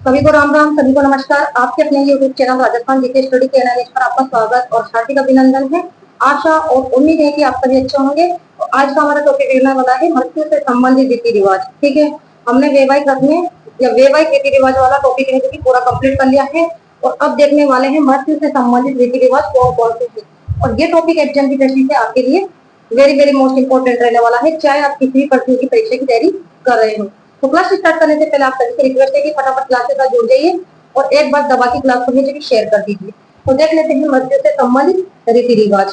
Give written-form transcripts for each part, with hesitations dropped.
सभी को राम राम, सभी को नमस्कार। आपके अपने YouTube channel Rajasthan GK study के एनालिस्ट पर आपका स्वागत और हार्दिक अभिनंदन है। आशा और उम्मीद है कि आप सभी अच्छे होंगे। तो आज का हमारा टॉपिक रहने वाला है मृत्यु से संबंधित रीति रिवाज। ठीक है, हमने वैवाहिक रस्में या वैवाहिक रीति रिवाज वाला टॉपिक है जो कि पूरा कंप्लीट कर लिया है और अब देखने वाले हैं मृत्यु से संबंधित रीति रिवाज कौन कौन से हैं। और ये टॉपिक एग्जाम की दृष्टि से आपके लिए वेरी वेरी मोस्ट इंपोर्टेंट रहने वाला है, चाहे आप किसी भी प्रतियोगी परीक्षा की तैयारी कर रहे हो। तो क्लास स्टार्ट करने से पहले आप सभी से रिक्वेस्ट है कि फटाफट क्लास के साथ जुड़ जाइए और एक बार दबा की क्लास को भेज के शेयर कर दीजिए। तो देख लेते हैं मृत्यु से संबंधित रीति रिवाज।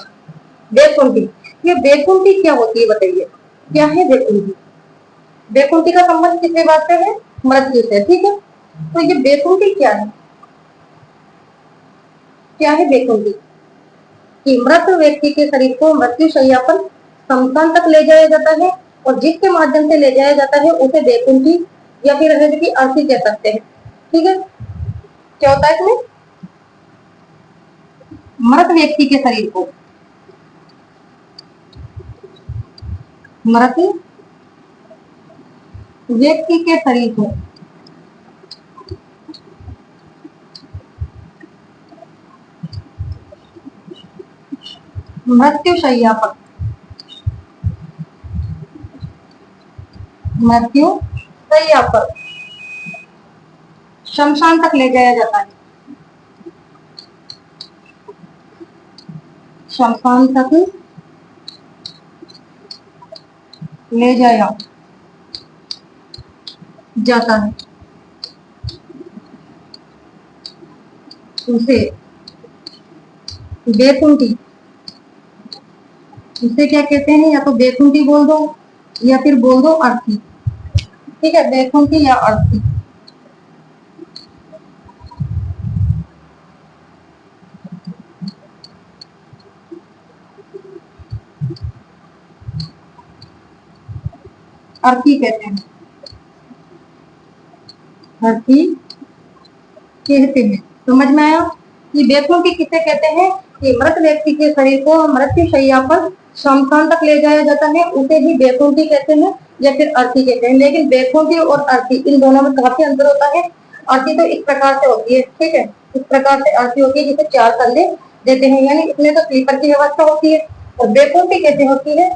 बेकुंठी, ये बेकुंठी क्या होती है बताइए, क्या है बेकुंठी? बेकुंठी का संबंध किस रिवाज से है? मृत्यु से। ठीक है, तो ये बेकुंठी क्या है? क्या है बेकुंठी? कि मृत व्यक्ति के शरीर को मृत्यु शैया पर शमशान तक ले जाया जाता है और जिसके माध्यम से ले जाया जाता है उसे बेकुंठी या फिर हृदय की अर्थी कह सकते हैं। ठीक है, क्या होता है इसमें? मृत व्यक्ति के शरीर को, मृत व्यक्ति के शरीर को मृत्यु शैया पर, मृत्यु शैया पर शमशान तक ले जाया जाता है, शमशान तक ले जाया जाता है उसे बेकुंठी, उसे क्या कहते हैं? या तो बेकुंठी बोल दो या फिर बोल दो अर्थी। ठीक है, बेकुंठी या अर्थी। अर्थी कहते हैं, अर्थी कहते हैं। समझ में आया कि बेकुंठी किसे कहते हैं? कि मृत व्यक्ति के शरीर को मृत्यु शैया पर शमशान तक ले जाया जाता है उसे ही बेकुंठी कहते हैं या फिर अर्थी कहते हैं। लेकिन बेकुंठी और अर्थी इन दोनों में काफी अंतर होता है। अर्थी तो इस प्रकार से होती है, ठीक है, इस प्रकार से अर्थी होती है जिसे चार कंधे देते हैं, यानी इसमें तो स्लीपर की व्यवस्था होती है। और बेकुंठी कैसे होती है?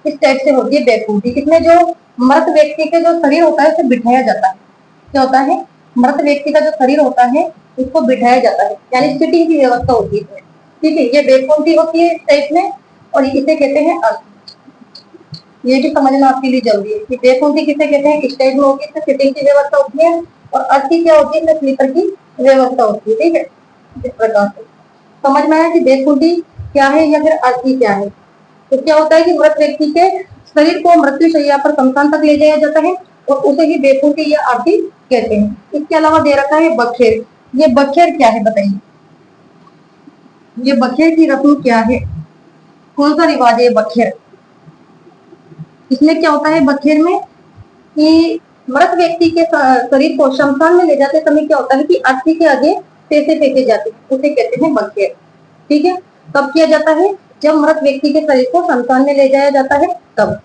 इस टाइप से होती है बेकुंठी, इसमें जो मृत व्यक्ति का जो शरीर होता है उसे बिठाया जाता है। क्या होता है? मृत व्यक्ति का जो शरीर होता है उसको बिठाया जाता है, यानी सिटिंग की व्यवस्था होती है। ठीक है, ये बेकुंठी होती है इस टाइप में और इसे कहते हैं अर्थी। ये भी समझना आपके लिए जरूरी है कि बेकुंठी किसे कहते हैं, इस टाइप में होती है, सिटिंग की व्यवस्था होती है, और अर्थी क्या होती है, स्लीपर की व्यवस्था होती है। ठीक है, इस प्रकार से समझ में आया कि बेकुंठी क्या है या फिर अर्थी क्या है। तो क्या होता है कि मृत व्यक्ति के शरीर को मृत्यु शैया पर शमशान तक ले जाया जाता है और उसे ही बेकुंठी या अर्थी कहते हैं। इसके अलावा दे रखा है बखेर। ये बखेर क्या है बताइए, ये बखेर की रस्म क्या है, कौन सा रिवाज है बखेर? इसमें क्या होता है बखेर में कि मृत व्यक्ति के शरीर को शमशान में ले जाते समय क्या होता है कि अर्थी के आगे पैसे फेंके जाते हैं, उसे कहते हैं बखेर। ठीक है, कब किया जाता है? जब मृत व्यक्ति के शरीर को शमशान में ले जाया जाता है तब।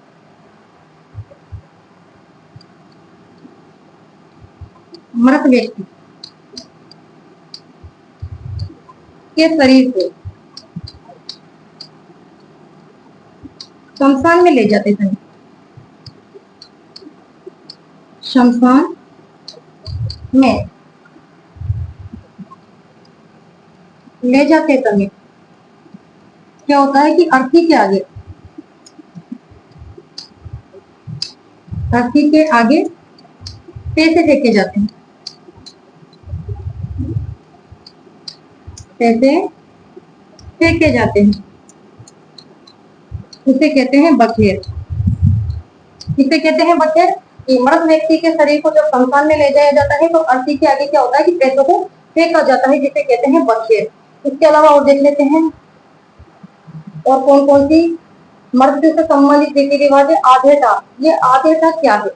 मृत व्यक्ति के शरीर को शमशान में ले जाते थे, शमशान में ले जाते समय क्या होता है कि अर्थी के आगे, अर्थी के आगे पैसे फेंके जाते हैं, पैसे फेंके जाते हैं, उसे कहते हैं बखेर। किसे कहते हैं बखेर? कि मृत व्यक्ति के शरीर को जब शमशान में ले जाया जाता है तो अर्थी के आगे क्या होता है कि पैसों को फेंका जाता है, जिसे कहते हैं बखेर। इसके अलावा और देख लेते हैं और कौन कौन सी मृत्यु से संबंधित रीति रिवाज है। आधेटा, ये आधेटा क्या है?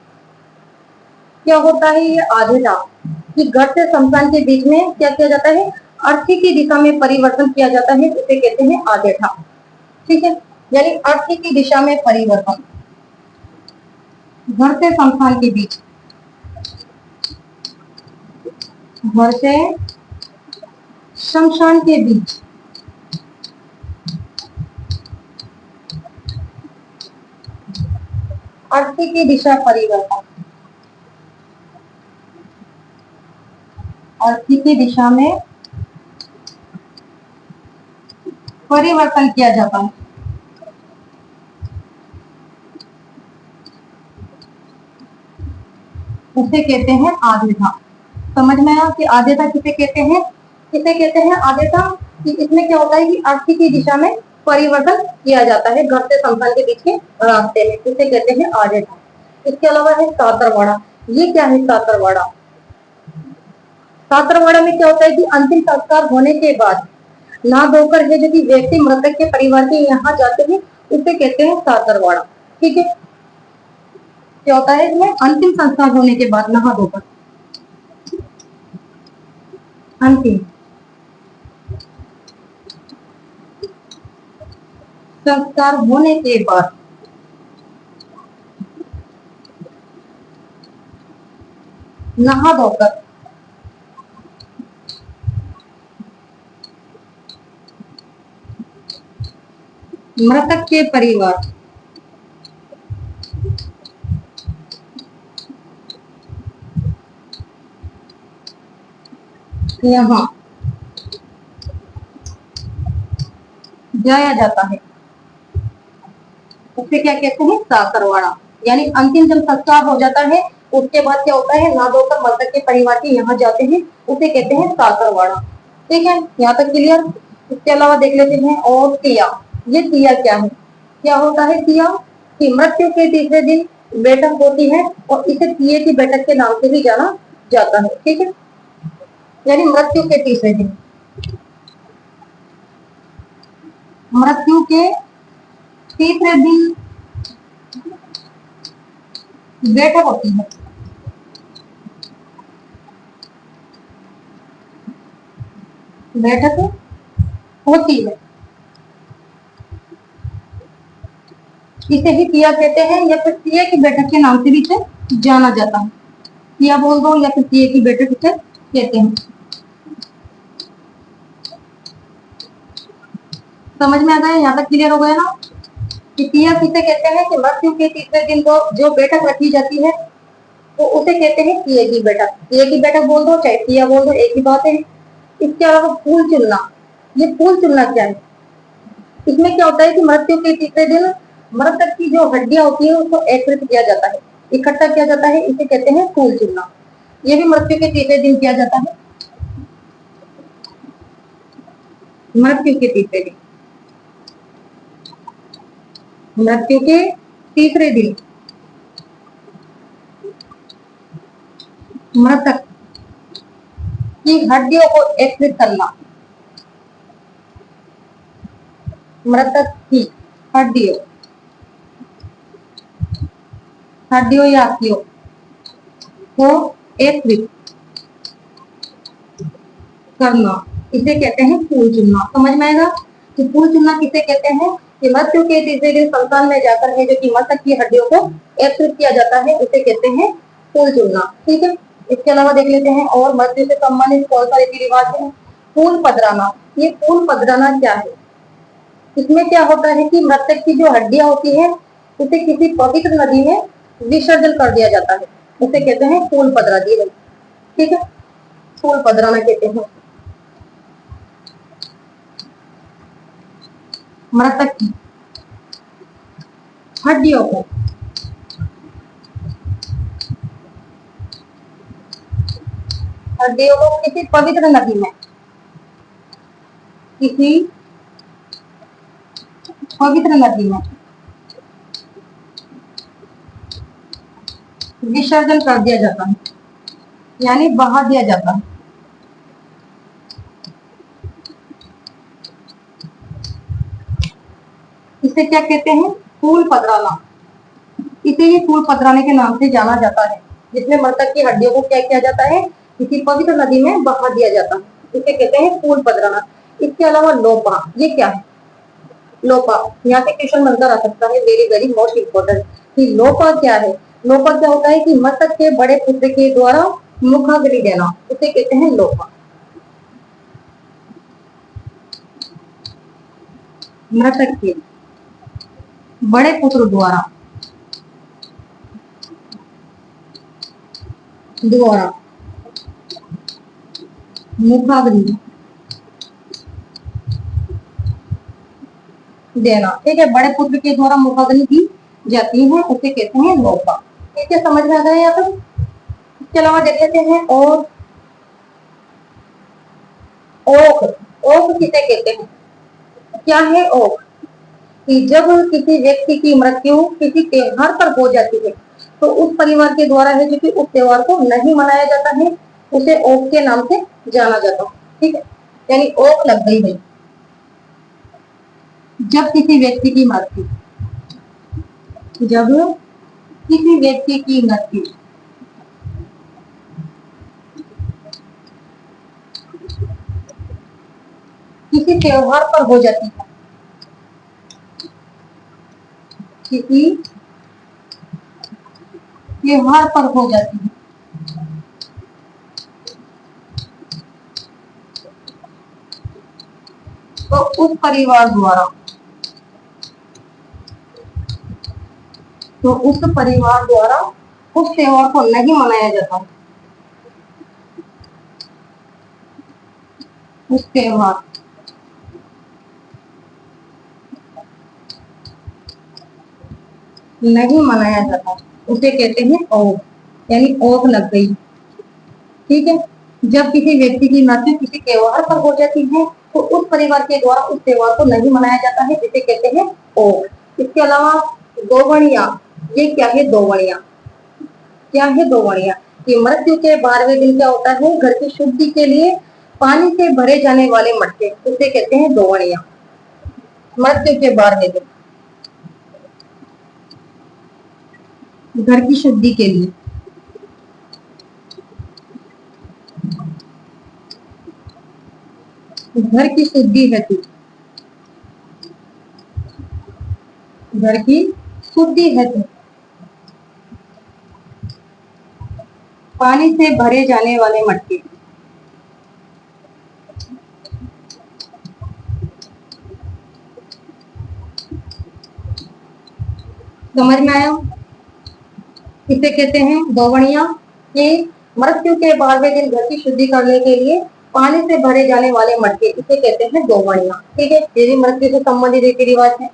क्या होता है ये आधेटा? कि घर से शमशान के बीच में क्या किया जाता है, अर्थी की दिशा में परिवर्तन किया जाता है, उसे कहते हैं आधेटा। ठीक है, यानी अर्थी की दिशा में परिवर्तन घर से शमशान के बीच घर से शमशान के बीच अर्थी की दिशा परिवर्तन, अर्थी की दिशा में परिवर्तन किया जाता है। उसे कहते हैं आद्यता। समझ में आया कि आद्यता किसे कहते हैं? किसे कहते हैं आद्यता? कि इसमें क्या होता है कि अर्थी की दिशा में परिवर्तन किया जाता है घर से शमशान के बीच के रास्ते में, इसे कहते हैं आद्यता। इसके अलावा है सातरवाड़ा। ये क्या है सातरवाड़ा? सातरवाड़ा में क्या होता है कि अंतिम संस्कार होने के बाद नहा धोकर है यदि व्यक्ति मृतक के परिवार के यहाँ जाते हैं उसे कहते हैं सातरवाड़ा। ठीक है, क्या होता है इसमें? अंतिम संस्कार होने के बाद नहा धोकर, अंतिम संस्कार होने के बाद नहा धोकर मृतक के परिवार यहाँ जाया जाता है उसे क्या कहते हैं? सातरवाड़ा। यानी अंतिम जब संस्कार हो जाता है उसके बाद क्या होता है? नहा धोकर मृतक के परिवार के यहाँ जाते हैं उसे कहते हैं सातरवाड़ा। ठीक है, यहाँ तक क्लियर? इसके अलावा देख लेते हैं और तिया। ये तिया क्या है? क्या होता है तिया? कि मृत्यु के तीसरे दिन बैठक होती है और इसे तिये की बैठक के नाम से भी जाना जाता है। ठीक है, यानी मृत्यु के तीसरे दिन, मृत्यु के तीसरे दिन बैठक होती है। बैठक होती है, इसे ही तिया कहते हैं या फिर तिये की बैठक के नाम से भी इसे जाना जाता है। तिया बोल दो या फिर तिये की बैठक इसे कहते हैं। समझ में आ गया? यहाँ तक क्लियर हो गया ना? कि तिया किसे कहते हैं? कि मृत्यु के तीसरे दिन को जो बैठक रखी जाती है तो उसे कहते हैं तिये की बैठक। तिये की बैठक बोल दो चाहे तिया बोल दो, एक ही बात है। इसके अलावा फूल चुनना। ये फूल चुनना क्या है? इसमें क्या होता है कि मृत्यु के तीसरे दिन मृतक की जो हड्डियां होती है उसको एकत्रित किया जाता है, इकट्ठा किया जाता है, इसे कहते हैं फूल चुनना। ये भी मृत्यु के तीसरे दिन किया जाता है। मृत्यु के तीसरे दिन, मृत्यु के तीसरे दिन मृतक की हड्डियों को एकत्रित करना, मृतक की हड्डियों हड्डियों या अस्थियों को एकत्रित करना, इसे कहते हैं फूल चुनना। समझ में आएगा कि फूल चुनना किसे कहते हैं? कि मृत्यु के तीसरे दिन शमशान में जाकर है जो कि मृतक की हड्डियों को एकत्रित किया जाता है उसे कहते हैं फूल चुनना। ठीक है, इसके अलावा देख लेते हैं और मृत्यु से संबंधित कौन सा रीति रिवाज है? फूल पधराना। ये फूल पधराना क्या है? इसमें क्या होता है कि मृतक की जो हड्डियां होती है उसे किसी पवित्र नदी में विसर्जन कर दिया जाता है, उसे कहते हैं फूल पधरा दी गई। ठीक है, फूल पधराना कहते हैं। मृतक की हड्डियों को किसी पवित्र नदी में, किसी पवित्र नदी में विसर्जन कर दिया जाता है, यानी बहा दिया जाता है। इसे क्या कहते हैं? फूल पधराना। इसे ही फूल पधराने के नाम से जाना जाता है, जिसमें मृतक की हड्डियों को क्या किया जाता है? किसी पवित्र नदी में बहा दिया जाता है, इसे कहते हैं फूल पधराना। इसके अलावा लोपा। ये क्या है? लोपा, यहाँ से क्वेश्चन बनकर आ सकता है, वेरी वेरी मोस्ट इम्पोर्टेंट। कि लोपा क्या है? लोपा क्या होता है कि मृतक के बड़े पुत्र के द्वारा मुखाग्नि देना उसे कहते हैं लोपा। मृतक के बड़े पुत्र द्वारा द्वारा मुखाग्नि देना, ठीक है, बड़े पुत्र के द्वारा मुखाग्नि दी जाती है उसे कहते हैं लोपा। ठीक है, समझ में आ गया यहाँ तक। इसके अलावा देख लेते हैं और ओक। ओक किसे कहते हैं? क्या है ओक? कि जब किसी व्यक्ति की मृत्यु किसी त्योहार पर हो जाती है तो उस परिवार के द्वारा है जो कि उस त्योहार को नहीं मनाया जाता है उसे ओक के नाम से जाना जाता है। ठीक है, यानी ओक लग गई है जब किसी व्यक्ति की मृत्यु, जब किसी व्यक्ति की मृत्यु किसी त्योहार पर हो जाती है, किसी त्योहार पर हो जाती है तो उस परिवार द्वारा, तो उस परिवार द्वारा उस त्योहार को नहीं मनाया जाता, उस त्योहार नहीं मनाया जाता उसे कहते हैं ओक, यानी ओक लग गई। ठीक है, जब किसी व्यक्ति की मृत्यु किसी त्योहार पर हो जाती है तो उस परिवार के द्वारा उस त्योहार को नहीं मनाया जाता है जिसे कहते हैं ओक। इसके अलावा दोवणिया, ये क्या है दोवणिया? क्या है दोवणिया? कि मृत्यु के 12वें दिन क्या होता है, घर की शुद्धि के लिए पानी से भरे जाने वाले मटके उसे कहते हैं दोवणिया। मृत्यु के 12वें दिन घर की शुद्धि के लिए, घर की शुद्धि हेतु, घर की शुद्धि हेतु पानी से भरे जाने वाले मटके, समझ में आया? इसे कहते हैं दोवणिया। कि मृत्यु के 12वें दिन घर की शुद्धि करने के लिए पानी से भरे जाने वाले मटके इसे कहते हैं दोवणिया। ठीक है, ये भी मृत्यु से संबंधित रीति रिवाज है।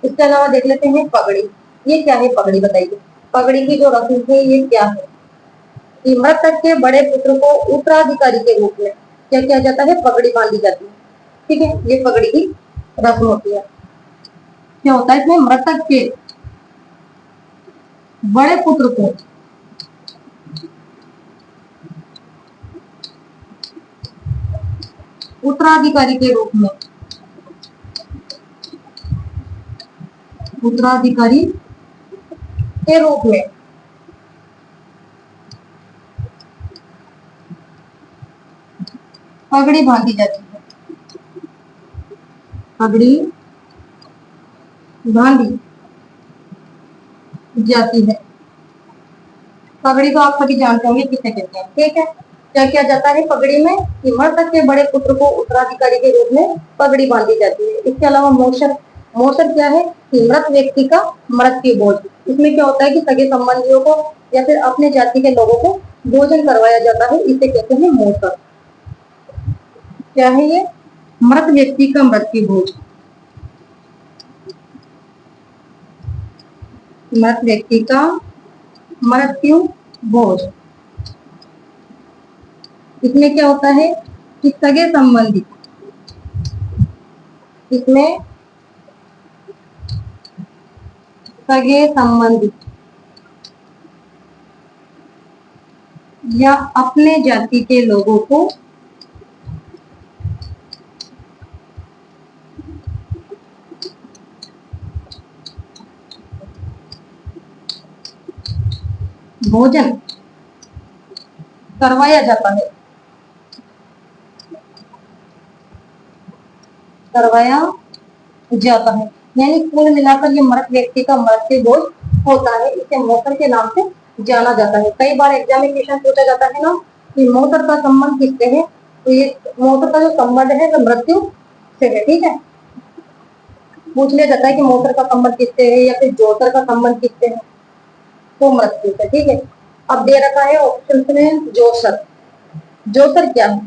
इसके अलावा देख लेते हैं पगड़ी। ये क्या है पगड़ी, बताइए? पगड़ी की जो रस्म है ये क्या है? कि मृतक के बड़े पुत्र को उत्तराधिकारी के रूप में क्या किया जाता है, पगड़ी बांधी जाती है। ठीक है, ये पगड़ी की रस्म होती है। क्या होता है इसमें, मृतक के बड़े पुत्र को उत्तराधिकारी के रूप में, उत्तराधिकारी के रूप में पगड़ी बांधी जाती है, पगड़ी बांधी जाती है। पगड़ी तो आप सभी जानते होंगे किसे कहते हैं। ठीक है, क्या किया जाता है पगड़ी में, कि मृतक के बड़े पुत्र को उत्तराधिकारी के रूप में पगड़ी बांधी जाती है। इसके अलावा मोशर, मोशर क्या है, कि मृत व्यक्ति का मृत्यु भोज। इसमें क्या होता है कि सगे संबंधियों को या फिर अपने जाति के लोगों को भोजन करवाया जाता है, इसे कहते हैं मोशर। क्या है ये, मृत व्यक्ति का मृत्यु भोज, मृत व्यक्ति का मृत्यु भोज। इसमें क्या होता है कि सगे संबंधी, इसमें सगे संबंधी या अपने जाति के लोगों को भोजन करवाया जाता है, करवाया जाता है। यानी कुल मिलाकर ये मृत व्यक्ति का मृत्यु भोज होता है, इसे मोकर के नाम से जाना जाता है। कई बार एग्जाम में क्वेश्चन पूछा जाता है ना कि मोटर का संबंध किससे है, तो ये मोटर का जो संबंध है वो मृत्यु से है। ठीक है, पूछ लिया जाता है कि मोटर का संबंध किससे है या फिर जोतर का संबंध किससे है, तो मृत्यु से। ठीक है, अब दे रखा है ऑप्शन में जोसर। जोसर क्या है?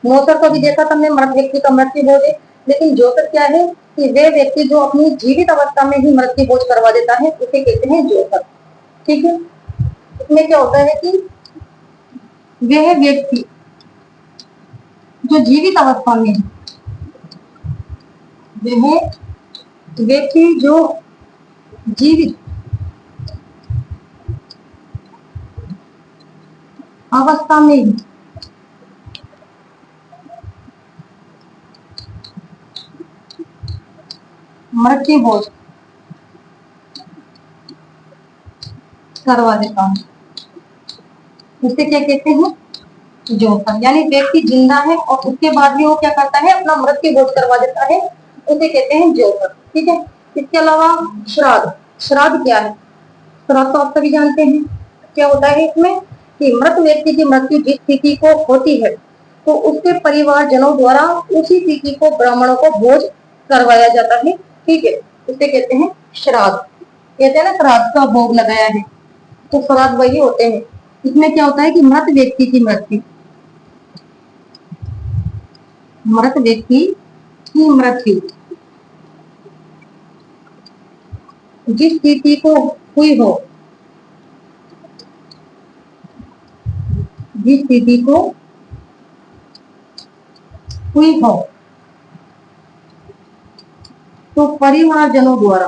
मोटर को भी देखा तुमने, मृत व्यक्ति का मृत्यु भोज है, लेकिन जोतर क्या है कि वे व्यक्ति जो अपनी जीवित अवस्था में ही मृत्यु भोज करवा देता है उसे कहते हैं जोतर। ठीक है, इसमें क्या होता है कि वह व्यक्ति जो जीवित अवस्था में है, वह व्यक्ति जो जीवित अवस्था में मृत्यु भोज करवा देता है उसे क्या कहते हैं? जोतर। यानी व्यक्ति जिंदा है और उसके बाद भी वो क्या करता है, अपना मृत्यु भोज करवा देता है, उसे कहते हैं जोतर। ठीक है, इसके अलावा श्राद्ध। श्राद्ध क्या है? श्राद्ध तो आप सभी जानते हैं क्या होता है इसमें कि मृत व्यक्ति की मृत्यु जिस तिथि को होती है तो उसके परिवारजनों द्वारा उसी तिथि को ब्राह्मणों को भोज करवाया जाता है। ठीक है, उसे कहते हैं श्राद्ध। कहते हैं ना श्राद्ध का भोग लगाया है, तो श्राद्ध वही होते हैं। इसमें क्या होता है कि मृत व्यक्ति की मृत्यु, मृत व्यक्ति की मृत्यु जिस तिथि को हुई हो, जिस तिथि को हुई हो, तो परिवारजनों द्वारा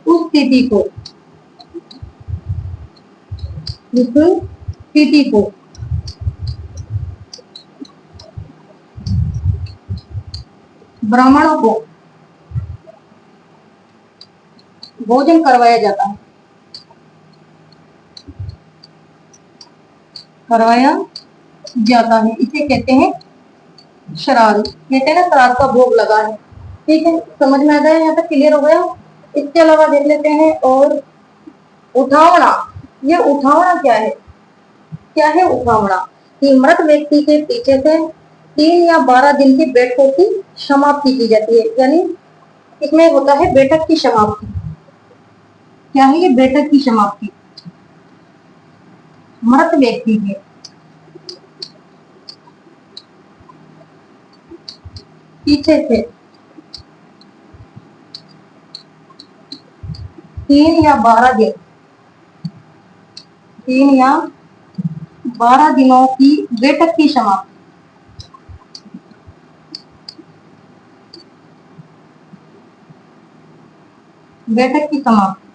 उस तिथि को, उस तिथि को ब्राह्मणों को भोजन करवाया जाता है, करवाया जाता है। इसे कहते हैं श्राद्ध। कहते हैं ना श्राद्ध का भोग लगा है। ठीक है, समझ में आ गया? यहाँ तक क्लियर हो गया? इसके अलावा देख लेते हैं और उठावना। ये उठावना क्या है? क्या है उठावना? कि मृत व्यक्ति के पीछे से 3 या 12 दिन की बैठकों की समाप्ति की जाती है। यानी इसमें होता है बैठक की समाप्ति। क्या है ये? बैठक की समाप्ति। मृत व्यक्ति के पीछे से 3 या 12 दिन, 3 या 12 दिनों की बैठक की समाप्ति, बैठक की समाप्ति,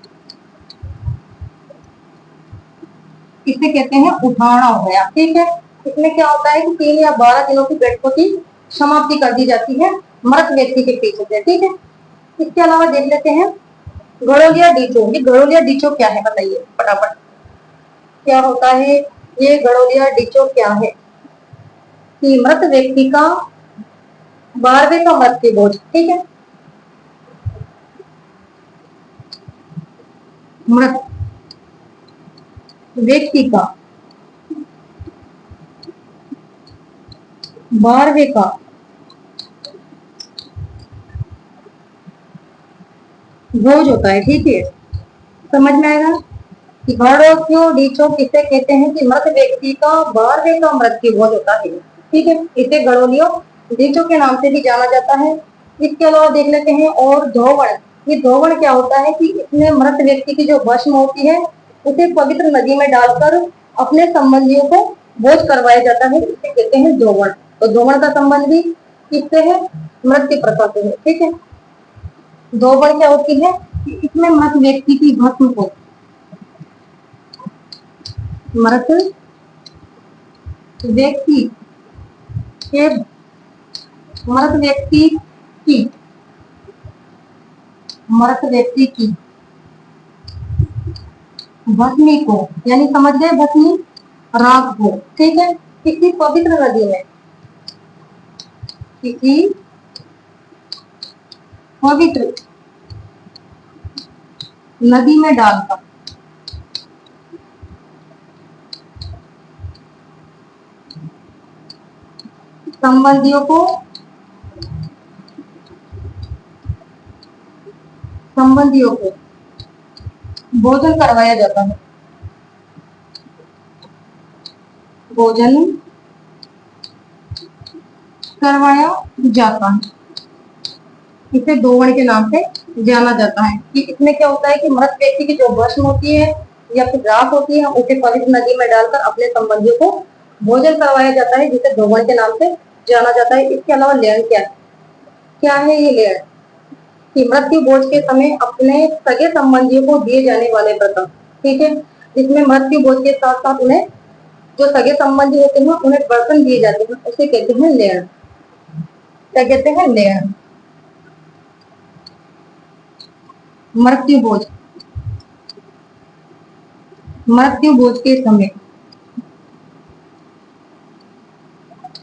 इसे कहते हैं उठावना हो गया। ठीक है, इसमें क्या होता है कि 3 या 12 दिनों की बैठकों की समाप्ति कर दी जाती है मृत व्यक्ति के पीछे से। ठीक है, इसके अलावा देख लेते हैं घड़ोलिया डीचो। ये घड़ोलिया डीचो क्या है बताइए फटाफट, क्या होता है ये घड़ोलिया डीचो? क्या है कि मृत व्यक्ति का 12वें का मृत्यु भोज। ठीक है, मृत व्यक्ति का 12वें का भोज होता है। ठीक है, समझ में आएगा कि घड़ोलियो डीचो किसे कहते हैं कि मृत व्यक्ति का 12वें का मृत्यु भोज होता है। ठीक है, इसे घड़ोलियो डीचो के नाम से भी जाना जाता है। इसके अलावा देख लेते हैं और धोवण। ये धोवण क्या होता है कि इसमें मृत व्यक्ति की जो भस्म होती है उसे पवित्र नदी में डालकर अपने संबंधियों को भोज करवाया जाता है, इसे कहते हैं धोवण। तो धोवण का संबंध भी किससे है? मृत्यु प्रथा से है। ठीक है, धोवण क्या होती है कि इसमें मृत व्यक्ति की भस्म को, मृत व्यक्ति के, मृत व्यक्ति की, मृत व्यक्ति की भस्मी को, यानी समझ गए भस्मी राख को। ठीक है, किसी पवित्र नदी में, किसी पवित्र नदी में डालकर संबंधियों को भोजन करवाया जाता है। भोजन करवाया जाता है। इसे दोवण के नाम से जाना जाता है। कि इसमें क्या होता है कि मृत व्यक्ति की जो भस्म होती है या फिर राख होती है, उसे पवित्र नदी में डालकर अपने संबंधियों को भोजन करवाया जाता है, जिसे दोवण के नाम से जाना जाता है। इसके अलावा लेण क्या है ये लेण कि मृत्यु भोज के समय अपने सगे संबंधियों को दिए जाने वाले व्रत। ठीक है, जिसमें मृत्यु भोज के साथ साथ उन्हें जो सगे संबंधी होते हैं उन्हें बर्तन दिए जाते हैं, उसे कहते हैं लेण। क्या कहते हैं? लेण। मृत्यु भोज के समय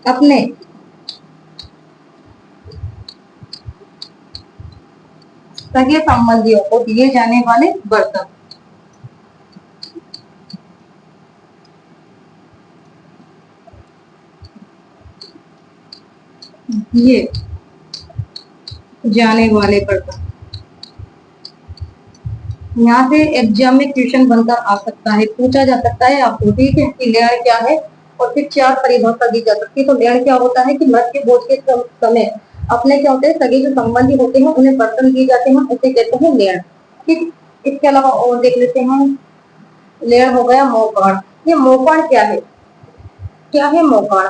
अपने सगे संबंधियों को दिए जाने वाले बर्तन। दिए जाने वाले बर्तन। यहाँ से एग्जाम में क्वेश्चन बनकर आ सकता है, पूछा जा सकता है आपको। ठीक है, कि लेण क्या है और फिर 4 परिभाषा दी जा सकती है। तो लेण क्या होता है कि मृत्यु भोज के समय अपने क्या होते हैं सगे जो संबंधी होते हैं उन्हें बर्तन दिए जाते हैं, उसे कहते हैं लेण। ठीक, इसके अलावा और देख लेते हैं। लेण हो गया। मोकाण। ये मोकाण क्या है? क्या है मोकाण?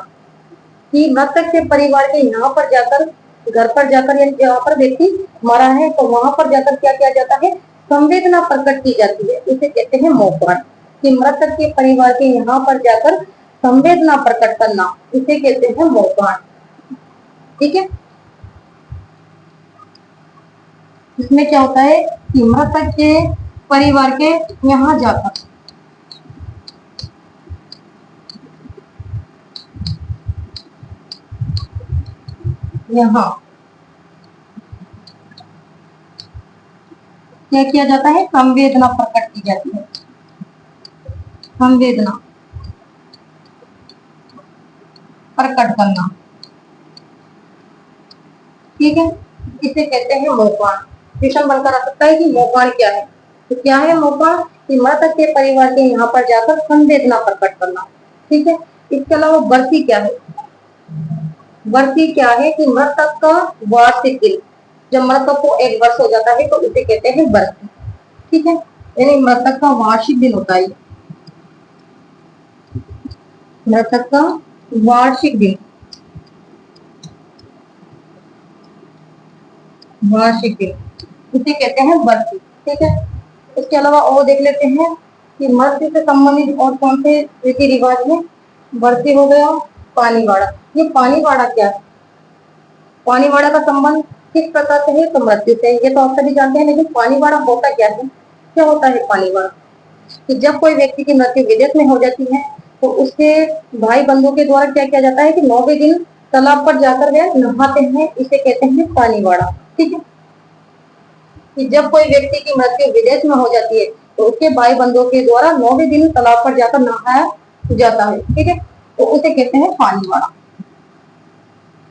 कि मृतक के परिवार के यहाँ पर जाकर, घर पर जाकर, या जहाँ पर व्यक्ति मरा है तो वहां पर जाकर क्या किया जाता है? संवेदना प्रकट की जाती है, इसे कहते हैं मोकाण। कि मृतक के परिवार के यहाँ पर जाकर संवेदना प्रकट करना, इसे कहते हैं मोकाण। ठीक है, इसमें क्या होता है कि मृतक के परिवार के यहाँ जाकर यहाँ क्या किया जाता है? संवेदना प्रकट की जाती है। संवेदना प्रकट करना। ठीक है, इसे कहते हैं मोकाण। क्वेश्चन बनकर आ सकता है कि मोकाण क्या है? तो क्या है मोकाण? कि मृतक के परिवार के यहाँ पर जाकर संवेदना प्रकट करना। ठीक है, इसके अलावा बरसी क्या है? बरसी क्या है? कि मृतक का वार्षिक दिन, जब मृतक को 1 वर्ष हो जाता है तो उसे कहते हैं बरसी। ठीक है, यानी मृतक का वार्षिक दिन होता है। मृतक का वार्षिक दिन, वार्षिक दिन, इसे कहते हैं बरसी। ठीक है, इसके अलावा और देख लेते हैं कि मृत्यु से संबंधित और कौन से रीति रिवाज में। बरसी हो गया। पानीवाड़ा। ये पानीवाड़ा क्या है? पानीवाड़ा का संबंध किस प्रकार से है? तो मृत्यु से। ये तो आप सभी जानते हैं, लेकिन पानीवाड़ा होता क्या है? क्या होता है पानीवाड़ा? कि जब कोई व्यक्ति की मृत्यु विदेश में हो जाती है तो उसके भाई बंधु के द्वारा क्या किया जाता है कि 9वें दिन तालाब पर जाकर वे नहाते हैं, इसे कहते हैं पानीवाड़ा। ठीक है, कि जब कोई व्यक्ति की मृत्यु विदेश में हो जाती है तो उसके भाई बंधुओं के द्वारा 9वें दिन तालाब पर जाकर नहाया जाता है। ठीक है, तो उसे कहते हैं पानीवाड़ा।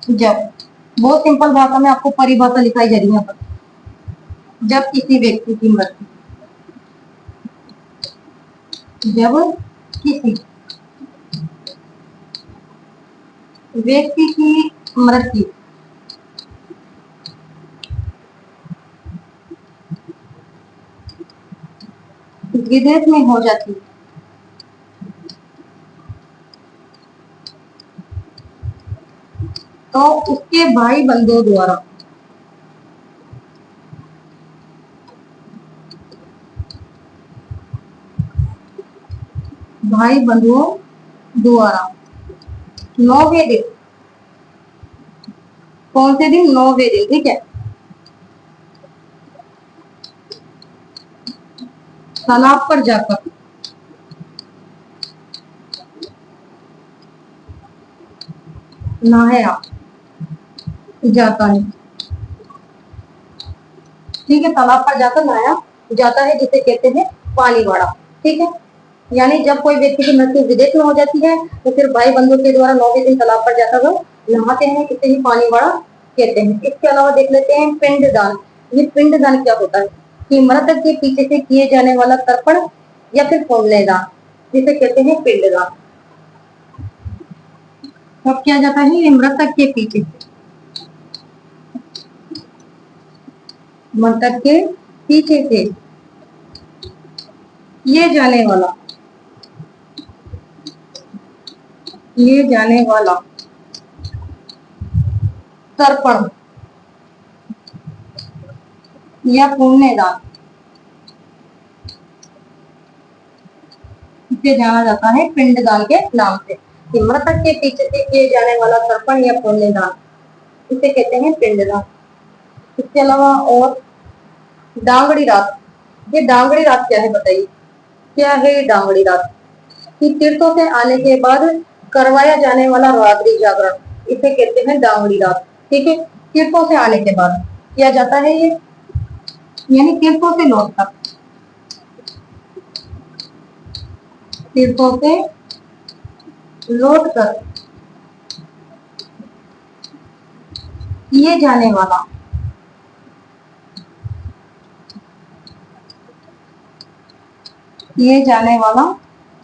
जब, बहुत सिंपल भाषा में आपको परिभाषा लिखाई जा रही है यहाँ पर। जब किसी व्यक्ति की मृत्यु, जब किसी व्यक्ति की मृत्यु विदेश में हो जाती है तो उसके भाई बंधुओं द्वारा भाई बंधुओं द्वारा 9वें दिन, कौन से दिन? 9वें दिन। ठीक है, तालाब पर जाकर नहाया जाता है। ठीक है, तालाब पर जाकर नहाया जाता है जिसे कहते हैं पानी बाड़ा। ठीक है, यानी जब कोई व्यक्ति की मृत्यु विदेश में हो जाती है तो फिर भाई बंधु के द्वारा 9वें दिन तालाब पर जाकर वो नहाते हैं, इसे ही पानी बाड़ा कहते हैं। इसके अलावा देख लेते हैं पिंडदान। ये पिंडदान क्या होता है कि मृतक के पीछे से किए जाने वाला तर्पण या फिर पुण्यदान, जिसे कहते हैं पिंडदान। कब किया जाता है? ये मृतक के पीछे, मृतक के पीछे से किए जाने वाला, किए जाने वाला तर्पण या पुण्यदान, इसे जाना जाता है पिंडदान के नाम से। कि मृतक के पीछे से किए जाने वाला तर्पण या पुण्यदान, इसे कहते हैं पिंडदान। इसके अलावा और डांगड़ी रात। ये डांगड़ी रात क्या है बताइए? क्या है ये डांगड़ी रात? कि तीर्थों से आने के बाद करवाया जाने वाला रात्रि जागरण, इसे कहते हैं डांगड़ी रात। ठीक है, तीर्थों से आने के बाद किया जाता है ये, यानी तीर्थों से लौटकर, तीर्थों से लौटकर किए जाने वाला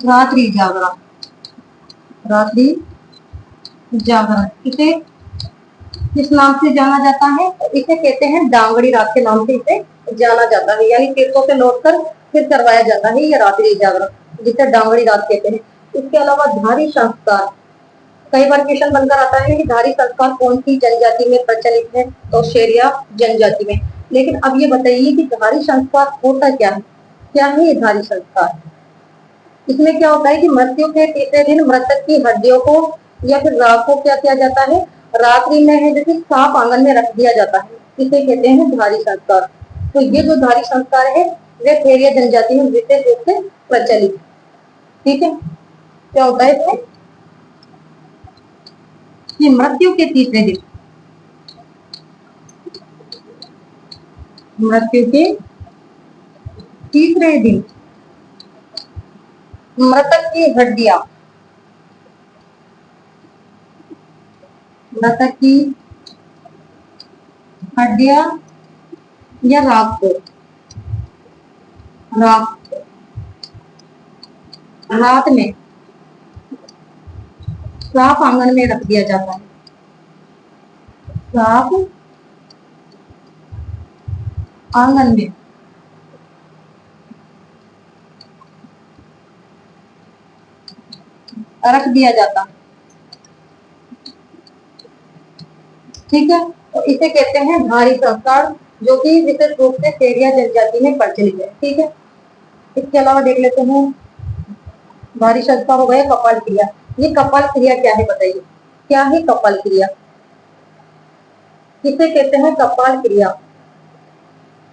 रात्रि जागरण, रात्रि जागरण इसे किस नाम से जाना जाता है? इसे कहते हैं डांगड़ी रात के नाम से इसे जाना जाता है। यानी तीर्थों से लौटकर फिर करवाया जाता है ये रात्रि जागरण, जिसे डांगड़ी रात कहते हैं। इसके अलावा धारी संस्कार, कई बार क्वेश्चन बनकर आता है कि धारी संस्कार कौन सी जनजाति में प्रचलित है? तो शेरिया जनजाति में। लेकिन अब ये बताइए कि धारी संस्कार होता क्या है? क्या है ये धारी संस्कार? इसमें क्या होता है कि मृत्यु के तीसरे दिन मृतक की हड्डियों को या फिर राख को क्या किया जाता है? रात्रि में है जैसे साफ आंगन में रख दिया जाता है, इसे कहते हैं धारी संस्कार। तो ये जो धारी संस्कार है वे खेरिया जनजाति में विशेष रूप से प्रचलित। ठीक है, क्या होता है इसमें कि मृत्यु के तीसरे दिन, मृत्यु के तीसरे दिन मृतक की हड्डियां, मृतक की हड्डियां या राख को, राख रात में साफ आंगन में रख दिया जाता है, साफ आंगन में रख दिया जाता है। ठीक है, तो इसे कहते हैं धारी संस्कार, जो कि विशेष रूप से खेरिया जनजाति में प्रचलित है। ठीक है, इसके अलावा देख लेते हैं धारी संस्कार हो गया कपाल क्रिया। ये कपाल क्रिया क्या है बताइए? क्या है कपाल क्रिया? किसे कहते हैं कपाल क्रिया?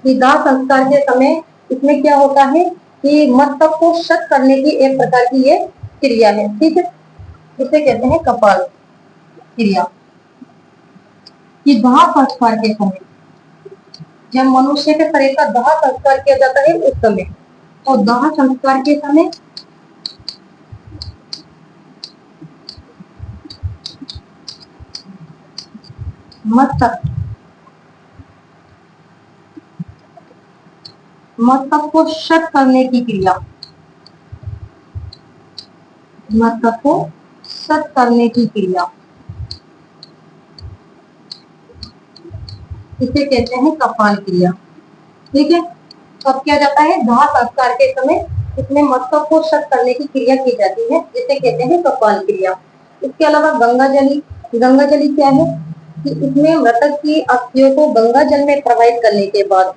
दाह संस्कार के समय इसमें क्या होता है कि मस्तक को शत करने की एक प्रकार की ये क्रिया है। ठीक है, इसे कहते हैं कपाल क्रिया। कि दाह संस्कार के समय, जब मनुष्य के शरीर का दाह संस्कार किया जाता है उस समय, और दाह संस्कार के समय मस्तक मस्तक को शत करने की क्रिया, मस्तक को शत करने की क्रिया, इसे कहते हैं कपाल क्रिया। ठीक है, कब किया जाता है? दाह संस्कार के समय इसमें मस्तक को शत करने की क्रिया की जाती है, जिसे कहते हैं कपाल क्रिया। इसके अलावा गंगाजली। गंगाजली क्या है कि इसमें मृतक की अस्थियों को गंगा जल में प्रवाहित करने के बाद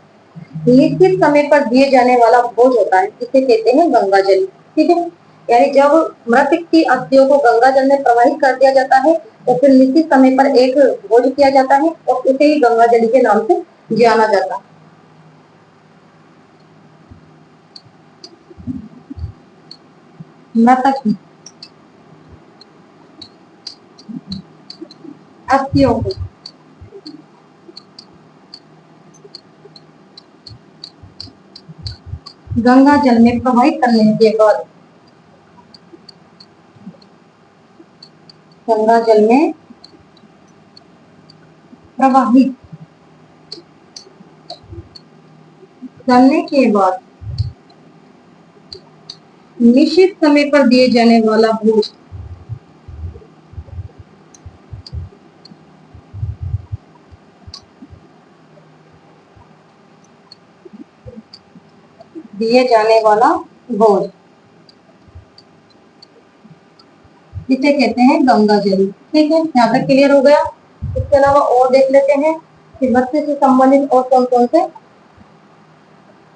निश्चित समय पर दिए जाने वाला भोज होता है, इसे कहते हैं गंगाजली। ठीक है, यानी जब मृतक की अस्थियों को गंगा जल में प्रवाहित कर दिया जाता है तो फिर निश्चित समय पर एक भोज किया जाता है और उसे ही गंगाजली के नाम से जाना जाता है। मृतक की अस्थियों को गंगा जल में प्रवाहित करने के बाद, गंगा जल में प्रवाहित करने के बाद निश्चित समय पर दिए जाने वाला भोज, दिए जाने वाला भोज इसे कहते हैं गंगा जल। ठीक है, यहाँ तक क्लियर हो गया। इसके अलावा और देख लेते हैं कि भक्ति से संबंधित और कौन कौन से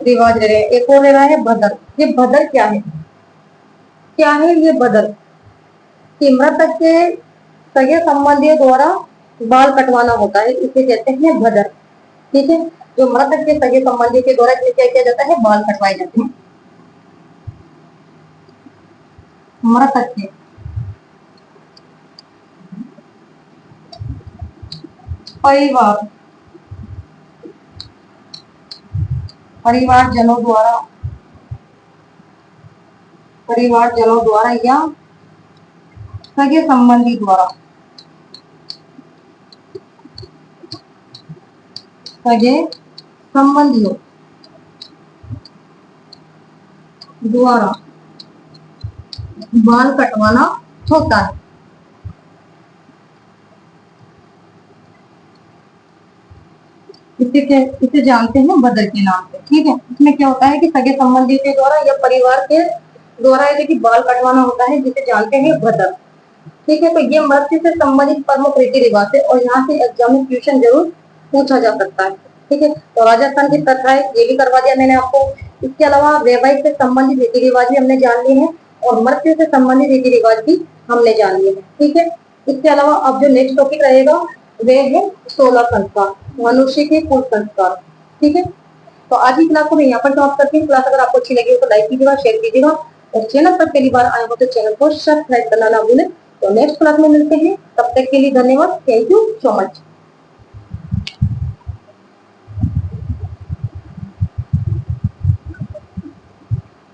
रिवाज रहे हैं। एक और रहा है भदर। ये भदर क्या है? क्या है ये भदर? कि मृतक के सगे संबंधियों द्वारा बाल कटवाना होता है, इसे कहते हैं भदर। ठीक है, जो मृतक के सगे संबंधियों के द्वारा क्या किया जाता है? बाल कटवाए जाते हैं। मृतक के परिवार, परिवारजनों द्वारा, परिवारजनों द्वारा या सगे संबंधी द्वारा, सगे संबंधियों द्वारा बाल कटवाना होता है। इसे जानते हैं भदर के नाम से। ठीक है, इसमें क्या होता है कि सगे संबंधी के द्वारा या परिवार के द्वारा यदि बाल कटवाना होता है, जिसे जानते हैं भदर। ठीक है, तो ये मृत्यु से संबंधित प्रमुख रीति रिवाज है और यहाँ से एग्जाम में क्वेश्चन जरूर पूछा जा सकता है। ठीक है, तो राजस्थान की प्रथा है, ये भी करवा दिया मैंने आपको। इसके अलावा वैवाहिक से संबंधित रीति रिवाज भी हमने जान लिए हैं और मृत्यु से संबंधित रीति रिवाज भी हमने जान लिए हैं। ठीक है, इसके अलावा अब जो नेक्स्ट टॉपिक रहेगा वे है 16 संस्कार, मनुष्य के कुल संस्कार। ठीक है, तो आज की क्लास को मैं यहाँ पर समाप्त करती हूँ। क्लास अगर आपको अच्छी लगी हो तो लाइक कीजिएगा, शेयर कीजिएगा और चैनल पर पहली बार आए हो तो चैनल को सब्सक्राइब करना ना भूलें। तो नेक्स्ट क्लास में मिलते हैं, तब तक के लिए धन्यवाद। Thank you so much.